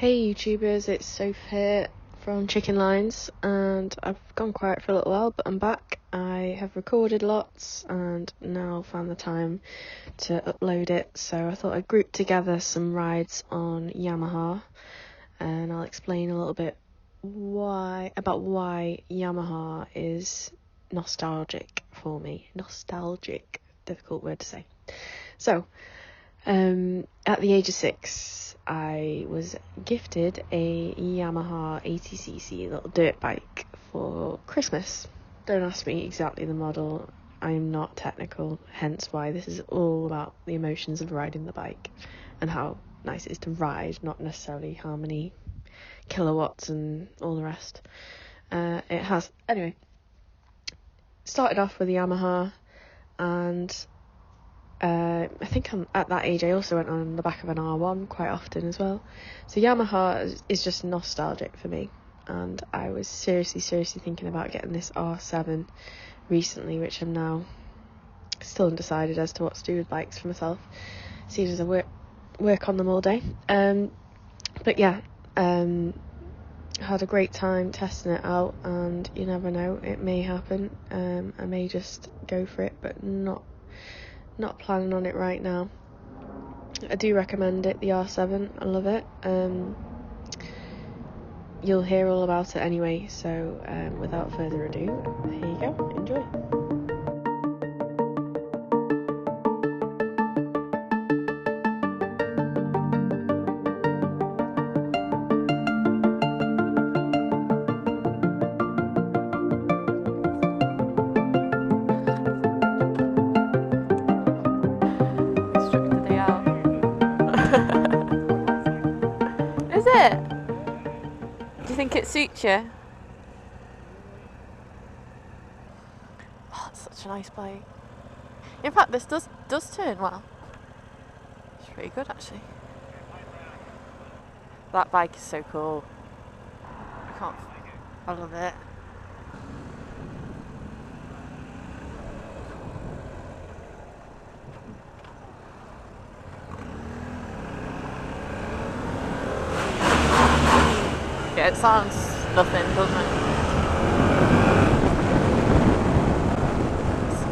Hey YouTubers, it's Soph here from Chic'n Lines, and I've gone quiet for a little while, but I'm back. I have recorded lots and now found the time to upload it, so I thought I'd group together some rides on Yamaha, and I'll explain a little bit why Yamaha is nostalgic for me. Nostalgic, difficult word to say. So, at the age of 6, I was gifted a Yamaha 80cc little dirt bike for Christmas. Don't ask me exactly the model, I'm not technical, hence why this is all about the emotions of riding the bike and how nice it is to ride, not necessarily how many kilowatts and all the rest. Anyway, started off with the Yamaha, and I think at that age I also went on the back of an R1 quite often as well. So Yamaha is just nostalgic for me, and I was seriously thinking about getting this R7 recently, which I'm now still undecided as to what to do with bikes for myself, seeing as I work on them all day. But yeah, had a great time testing it out, and you never know, it may happen. I may just go for it, but not planning on it right now. I do recommend it, the R7. I love it. You'll hear all about it anyway, so without further ado, here you go, enjoy. Is it? Do you think it suits you? Oh, it's such a nice bike. In fact, this does turn well. It's pretty good actually. That bike is so cool. I love it. Yeah, it sounds nothing, doesn't it? It's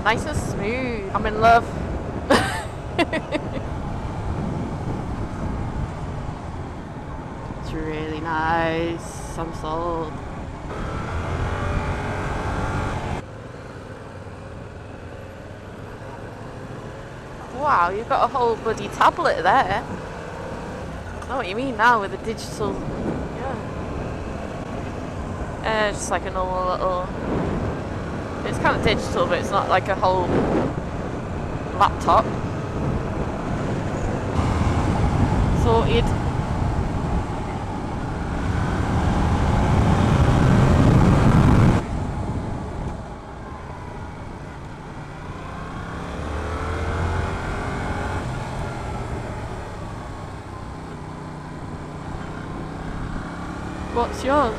nice and smooth. I'm in love. It's really nice. I'm sold. Wow, you've got a whole bloody tablet there. I know what you mean now with the digital. Yeah. Just like a normal little. It's kind of digital, but it's not like a whole laptop. Sorted. What's yours?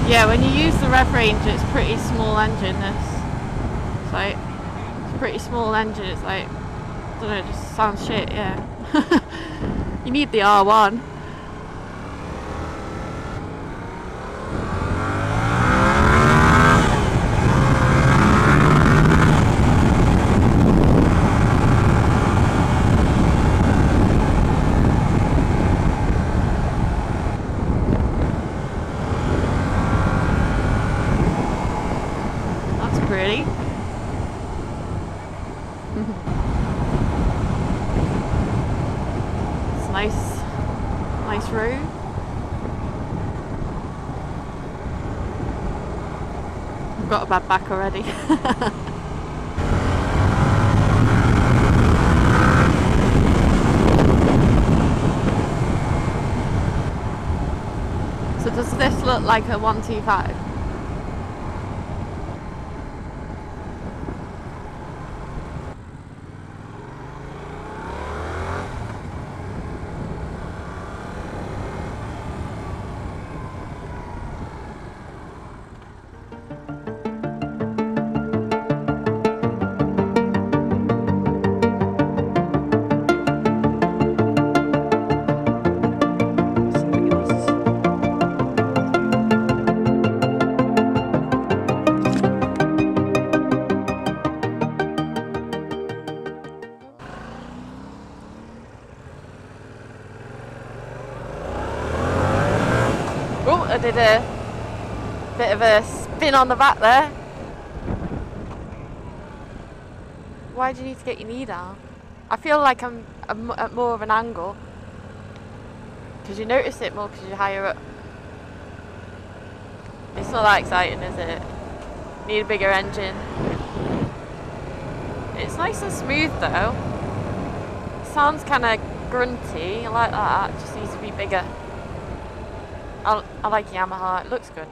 Yeah, when you use the rev range, it's pretty small engine. It's like, it's a pretty small engine. It's like, I don't know, it just sounds shit. Yeah. You need the R1. Pretty. It's nice road. I've got a bad back already. So does this look like a 125? did a bit of a spin on the back there. Why do you need to get your knee down? I feel like I'm at more of an angle. Because you notice it more because you're higher up. It's not that exciting, is it? Need a bigger engine. It's nice and smooth though. It sounds kind of grunty. I like that. It just needs to be bigger. I like Yamaha. It looks good.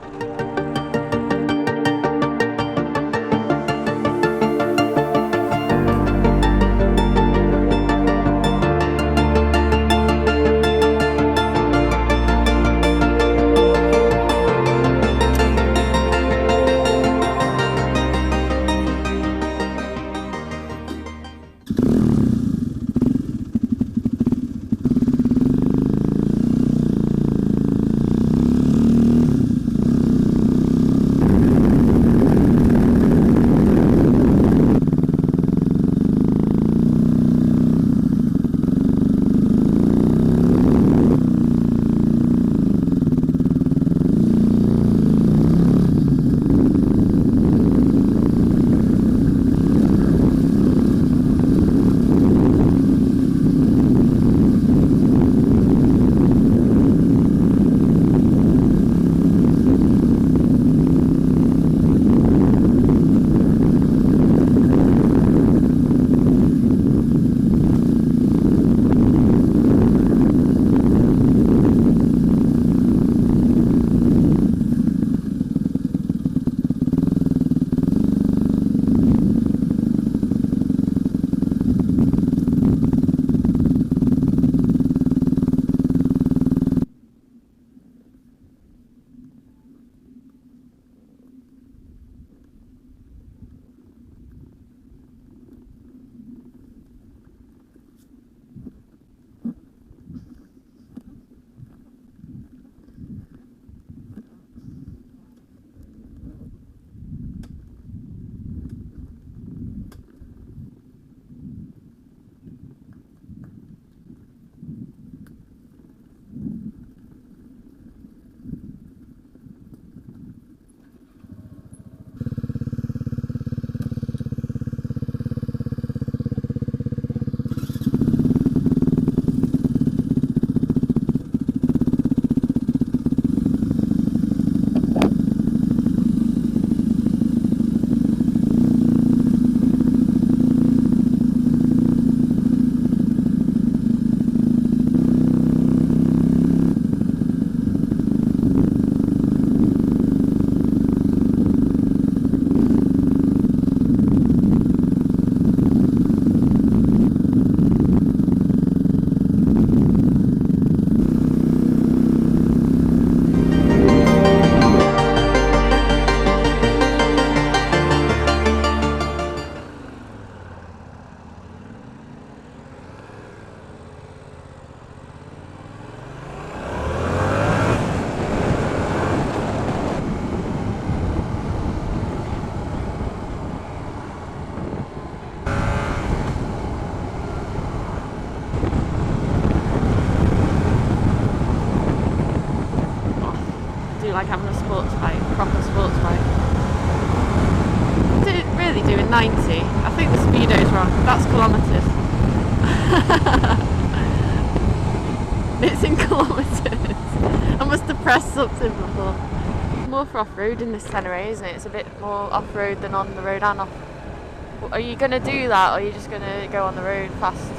Like having a sports bike, proper sports bike. Really doing 90. I think the speedo's wrong. That's kilometres. It's in kilometres. I must have pressed something before. More for off-road in this Tenere, isn't it? It's a bit more off-road than on the road and off. Are you going to do that, or are you just going to go on the road fast?